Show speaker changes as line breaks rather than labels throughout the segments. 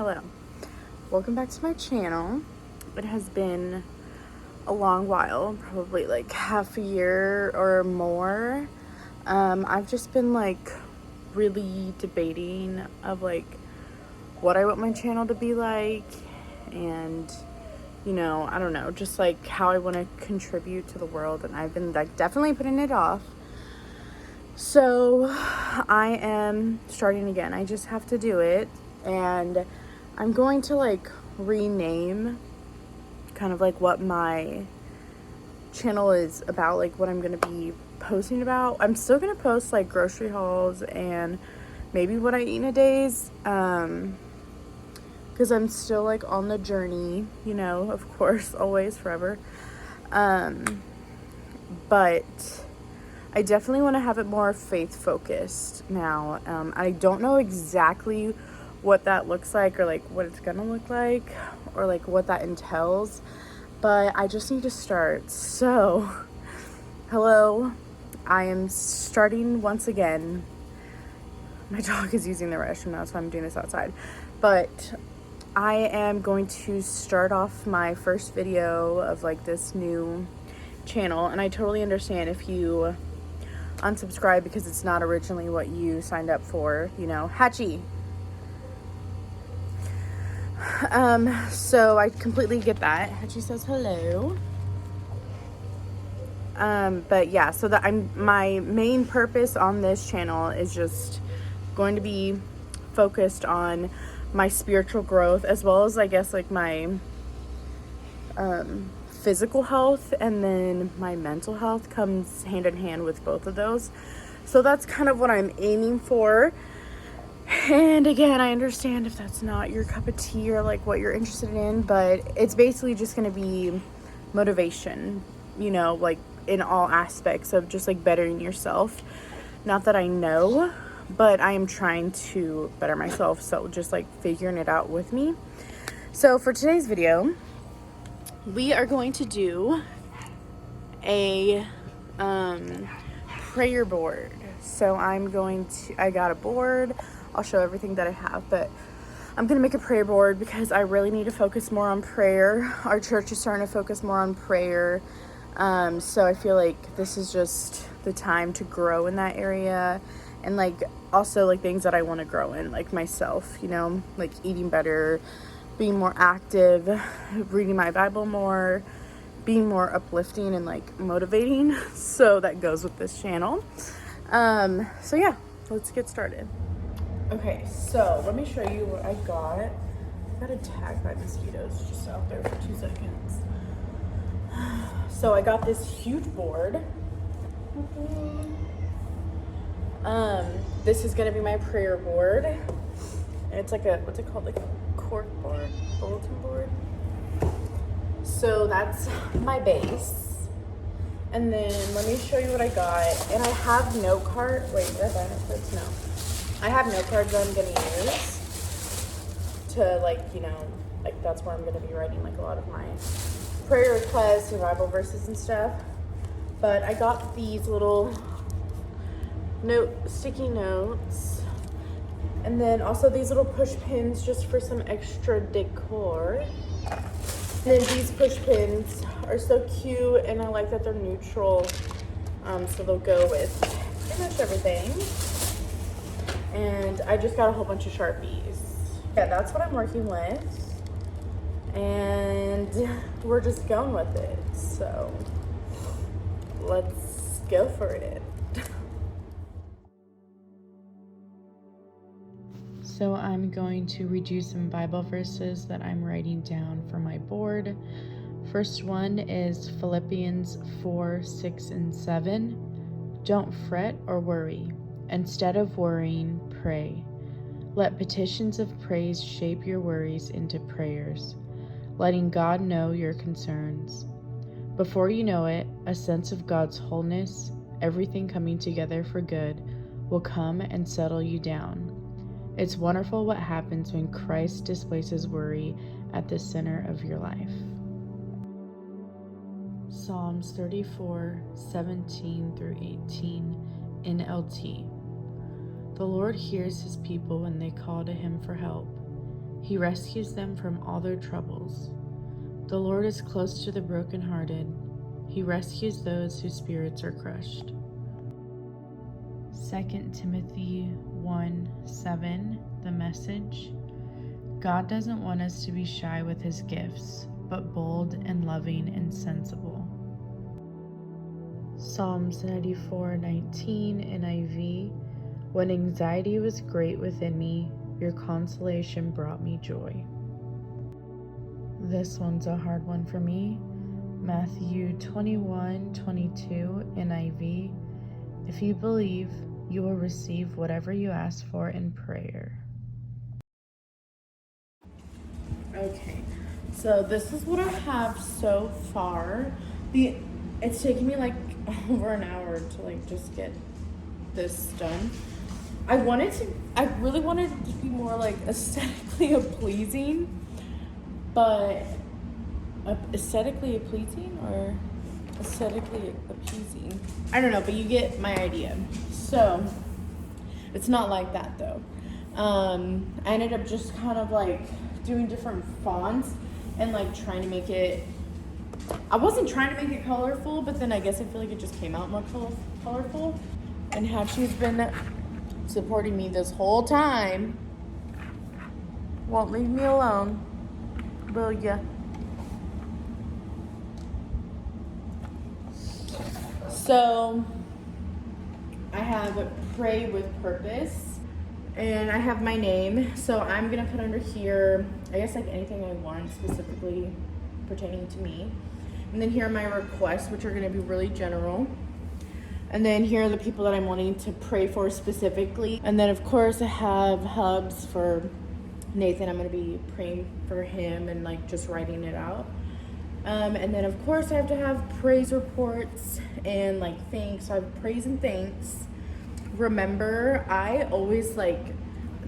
Hello, welcome back to my channel. It has been a long while, probably like half a year or more. I've just been like really debating of like what I want my channel to be like, and I don't know, just like how I want to contribute to the world, and I've been like definitely putting it off. So I am starting again. I just have to do it, and I'm going to like rename kind of like what my channel is about, like what I'm going to be posting about. I'm still going to post like grocery hauls and maybe what I eat in a days, because I'm still like on the journey, of course, always, forever. But I definitely want to have it more faith focused now. I don't know exactly what that looks like, or like what it's gonna look like, or like what that entails, but I just need to start. So hello, I am starting once again. My dog is using the restroom now, so I'm doing this outside, but I am going to start off my first video of like this new channel, and I totally understand if you unsubscribe because it's not originally what you signed up for, Hachi. So I completely get that. Hachi says hello. But yeah, so my main purpose on this channel is just going to be focused on my spiritual growth, as well as I guess like my physical health, and then my mental health comes hand in hand with both of those. So that's kind of what I'm aiming for. And again, I understand if that's not your cup of tea or like what you're interested in, but it's basically just going to be motivation, like in all aspects of just like bettering yourself. Not that I know, but I am trying to better myself. So just like figuring it out with me. So for today's video, we are going to do a prayer board. So I got a board. I'll show everything that I have, but I'm gonna make a prayer board because I really need to focus more on prayer. Our church is starting to focus more on prayer, so I feel like this is just the time to grow in that area, and like also like things that I want to grow in, like myself, like eating better, being more active, reading my Bible more, being more uplifting and like motivating. So that goes with this channel. So yeah, let's get started. Okay, so let me show you what I got. I got attacked by mosquitoes just out there for 2 seconds. So I got this huge board. This is gonna be my prayer board. And it's like what's it called? Like a cork board, bulletin board. So that's my base. And then let me show you what I got. And I have note card. Wait, did I buy note cards? No. I have note cards that I'm gonna use to like, like that's where I'm gonna be writing like a lot of my prayer requests and Bible verses and stuff. But I got these little sticky notes, and then also these little push pins just for some extra decor. And then these push pins are so cute, and I like that they're neutral, so they'll go with pretty much everything. And I just got a whole bunch of Sharpies. Yeah, that's what I'm working with. And we're just going with it. So let's go for it. So I'm going to read you some Bible verses that I'm writing down for my board. First one is Philippians 4, 6, and 7. Don't fret or worry. Instead of worrying, pray. Let petitions of praise shape your worries into prayers, letting God know your concerns. Before you know it, a sense of God's wholeness, everything coming together for good, will come and settle you down. It's wonderful what happens when Christ displaces worry at the center of your life. Psalms 34, 17 through 18, NLT. The Lord hears his people when they call to him for help. He rescues them from all their troubles. The Lord is close to the brokenhearted. He rescues those whose spirits are crushed. 2 Timothy 1:7, the Message. God doesn't want us to be shy with his gifts, but bold and loving and sensible. Psalms 94:19, NIV. When anxiety was great within me, your consolation brought me joy. This one's a hard one for me. Matthew 21:22, NIV. If you believe, you will receive whatever you ask for in prayer. Okay, so this is what I have so far. It's taken me like over an hour to like just get this done. I really wanted it to be more like aesthetically pleasing, but aesthetically pleasing or aesthetically appeasing. I don't know, but you get my idea. So it's not like that though. I ended up just kind of like doing different fonts and like trying to make it. I wasn't trying to make it colorful, but then I guess I feel like it just came out more colorful. And how she's been supporting me this whole time. Won't leave me alone, will ya? So I have Pray with Purpose, and I have my name. So I'm gonna put under here, I guess like anything I want specifically pertaining to me. And then here are my requests, which are gonna be really general. And then here are the people that I'm wanting to pray for specifically. And then of course I have hubs for Nathan. I'm gonna be praying for him and like just writing it out. And then of course I have to have praise reports and like thanks. So I have praise and thanks. Remember, I always like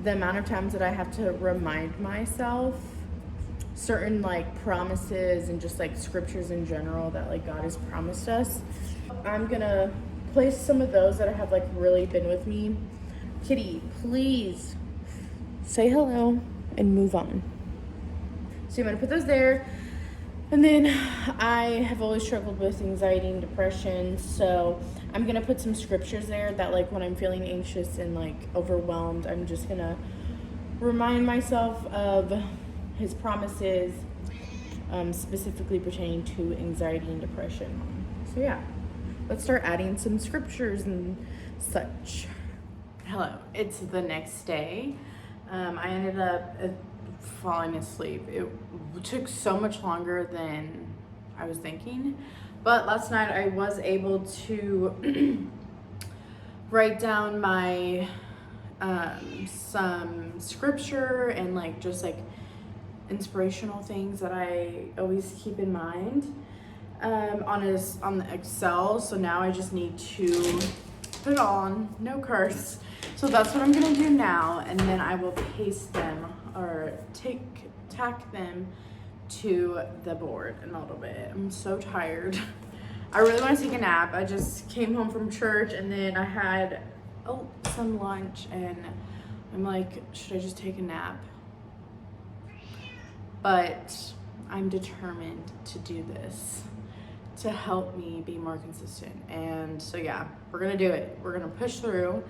the amount of times that I have to remind myself certain like promises and just like scriptures in general that like God has promised us. I'm gonna place some of those that have like really been with me. Kitty, please say hello and move on. So I'm gonna put those there. And then I have always struggled with anxiety and depression, so I'm gonna put some scriptures there that like when I'm feeling anxious and like overwhelmed, I'm just gonna remind myself of his promises, specifically pertaining to anxiety and depression. So yeah, let's start adding some scriptures and such. Hello, it's the next day. I ended up falling asleep. It took so much longer than I was thinking, but last night I was able to write down my some scripture and like just like inspirational things that I always keep in mind on the Excel. So now I just need to put it on, no curse. So that's what I'm gonna do now, and then I will paste them or tack them to the board in a little bit. I'm so tired. I really want to take a nap. I just came home from church and then I had some lunch and I'm like, should I just take a nap? But I'm determined to do this to help me be more consistent. And so yeah, we're gonna do it. We're gonna push through.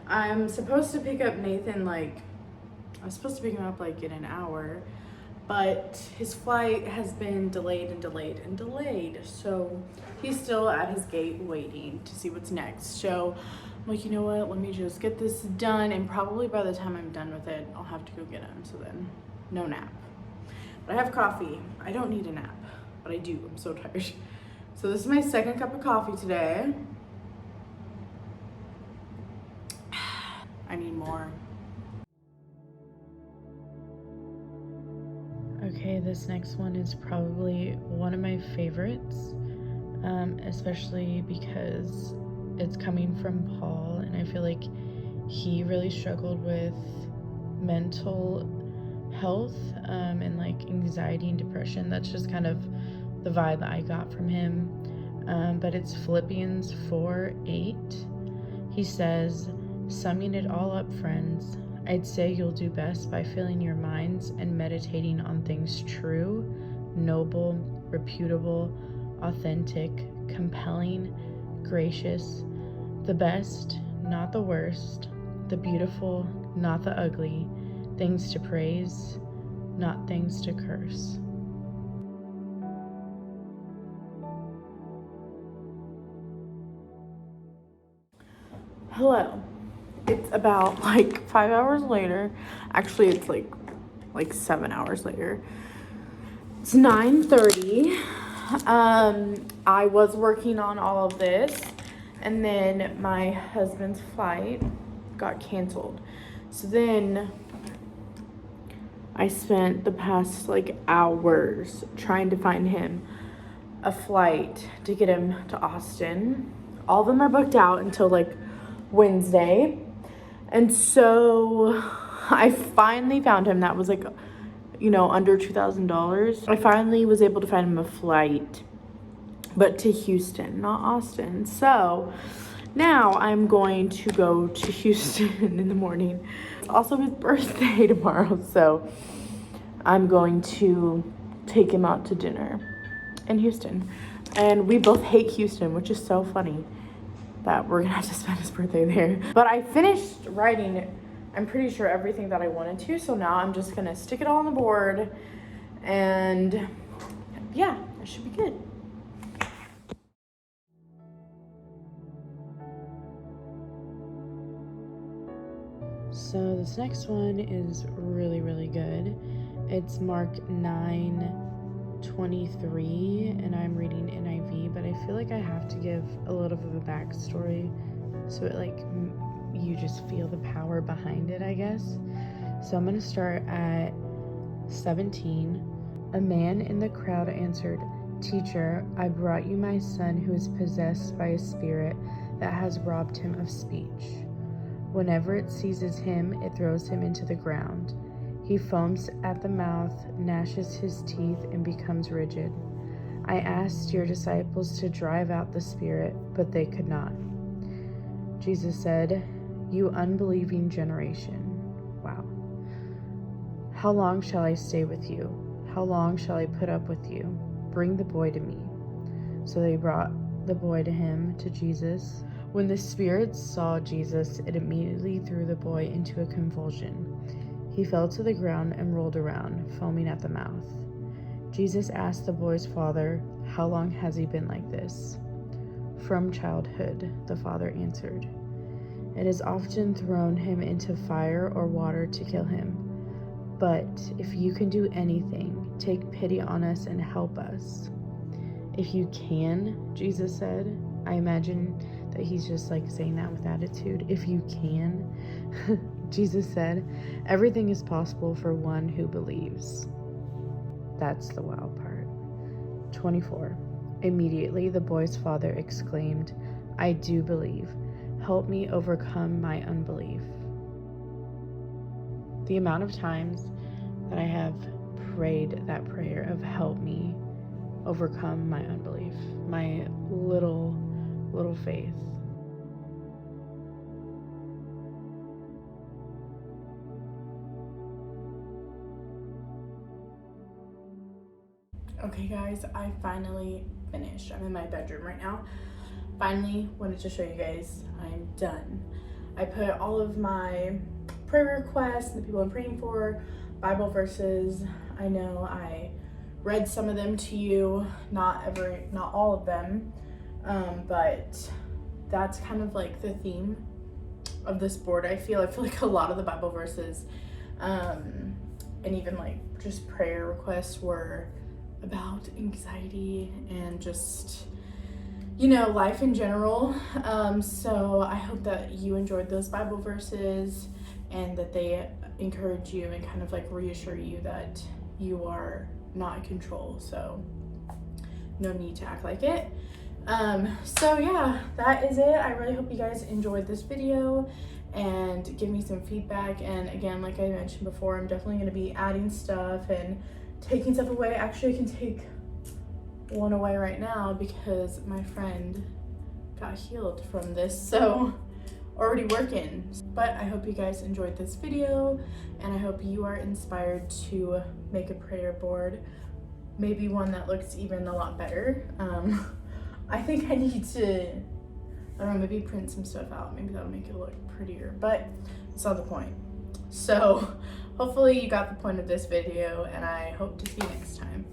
I'm supposed to pick up Nathan I was supposed to pick him up like in an hour, but his flight has been delayed and delayed and delayed. So he's still at his gate waiting to see what's next. So I'm like, you know what, let me just get this done, and probably by the time I'm done with it, I'll have to go get him. So then no nap. But I have coffee. I don't need a nap, but I do. I'm so tired. So this is my second cup of coffee today. I need more. Okay, this next one is probably one of my favorites, especially because it's coming from Paul, and I feel like he really struggled with mental health and like anxiety and depression. That's just kind of the vibe that I got from him. But it's Philippians 4:8. He says, summing it all up, friends,
I'd say you'll do best by filling your minds and meditating on things true, noble, reputable, authentic, compelling, gracious, the best, not the worst, the beautiful, not the ugly, things to praise, not things to curse.
Hello. It's about like 5 hours later. Actually, it's like 7 hours later. It's 9:30. I was working on all of this, and then my husband's flight got canceled. So then I spent the past like hours trying to find him a flight to get him to Austin. All of them are booked out until like Wednesday. And so I finally found him. That was like, under $2,000. I finally was able to find him a flight, but to Houston, not Austin. So now I'm going to go to Houston in the morning. It's also his birthday tomorrow, so I'm going to take him out to dinner in Houston. And we both hate Houston, which is so funny that we're gonna have to spend his birthday there. But I finished writing, I'm pretty sure, everything that I wanted to, so now I'm just gonna stick it all on the board, and yeah, it should be good.
So this next one is really, really good. It's Mark 9:23, and I'm reading NIV, but I feel like I have to give a little bit of a backstory so it you just feel the power behind it, I guess. So I'm going to start at 17. A man in the crowd answered, "Teacher, I brought you my son who is possessed by a spirit that has robbed him of speech. Whenever it seizes him, it throws him into the ground. He foams at the mouth, gnashes his teeth, and becomes rigid. I asked your disciples to drive out the spirit, but they could not." Jesus said, "You unbelieving generation." Wow. "How long shall I stay with you? How long shall I put up with you? Bring the boy to me." So they brought the boy to him, to Jesus. When the spirit saw Jesus, it immediately threw the boy into a convulsion. He fell to the ground and rolled around, foaming at the mouth. Jesus asked the boy's father, "How long has he been like this?" "From childhood," the father answered. "It has often thrown him into fire or water to kill him. But if you can do anything, take pity on us and help us." "If you can," Jesus said. I imagine that he's just saying that with attitude. "If you can," Jesus said, "everything is possible for one who believes." That's the wow part. 24. Immediately the boy's father exclaimed, "I do believe. Help me overcome my unbelief." The amount of times that I have prayed that prayer of "help me overcome my unbelief," my little faith.
Okay guys, I finally finished. I'm in my bedroom right now. Finally wanted to show you guys I'm done. I put all of my prayer requests, the people I'm praying for, Bible verses. I know I read some of them to you, not all of them, but that's kind of like the theme of this board. I feel like a lot of the Bible verses, and even just prayer requests were about anxiety and just life in general. So I hope that you enjoyed those Bible verses and that they encourage you and kind of reassure you that you are not in control. So no need to act like it. So yeah, that is it. I really hope you guys enjoyed this video and give me some feedback. And again, like I mentioned before, I'm definitely going to be adding stuff and taking stuff away. Actually, I can take one away right now because my friend got healed from this, so already working. But I hope you guys enjoyed this video, and I hope you are inspired to make a prayer board, maybe one that looks even a lot better. I think I need to, I don't know, maybe print some stuff out. Maybe that'll make it look prettier, but it's not the point. So hopefully you got the point of this video, and I hope to see you next time.